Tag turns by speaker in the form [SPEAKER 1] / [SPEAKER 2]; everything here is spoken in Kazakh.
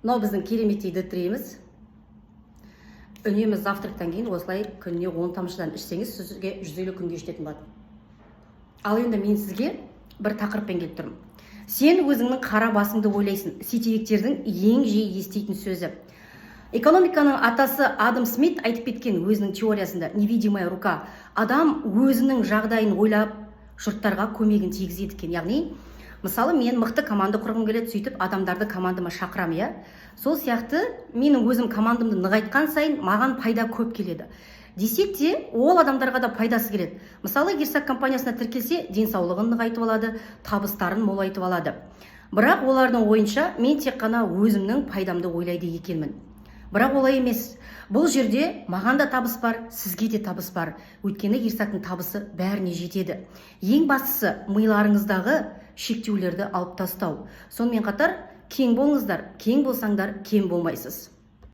[SPEAKER 1] Мынау біздің кереметтей тіреміз. Үнемі завтрактан кейін осылай күніне 10 тамшыдан ішсеңіз, сізге 150 күнге жететін болады. Ал енді мен сізге бір тақырыппен келіп тұрмын. Сен өзіңнің қара басыңды ойлайсың. Сетевиктердің ең жиі еститін сөзі. Экономиканың атасы Адам Смит айтып кеткен өзінің теориясында невидимая рука. Адам өзінің жағдайын ойлап, жұрттарға көмегін тигізеді екен. Яғни, мысалы, мен мықты команда құрғым келеді, сөйтіп адамдарды командама шақырам, иә. Сол сияқты менің өзім командамды нығайтқан сайын маған пайда көп келеді. Десек те, ол адамдарға да пайдасы келеді. Мысалы, Герсак компаниясына тіркелсе, денсаулығын нығайтып алады, табыстарын молайтып алады. Бірақ олардың ойынша мен тек қана өзімнің пайдамды ойлайды екенмін. Бірақ олай емес. Бұл жерде маған да табыс бар, сізге де табыс бар. Өйткені Герсактың табысы бәріне жетеді. Ең бастысы миларыңыздағы шектеулерді алып тастау. Сонымен қатар кең болыңыздар, кең болсаңдар кем болмайсыз.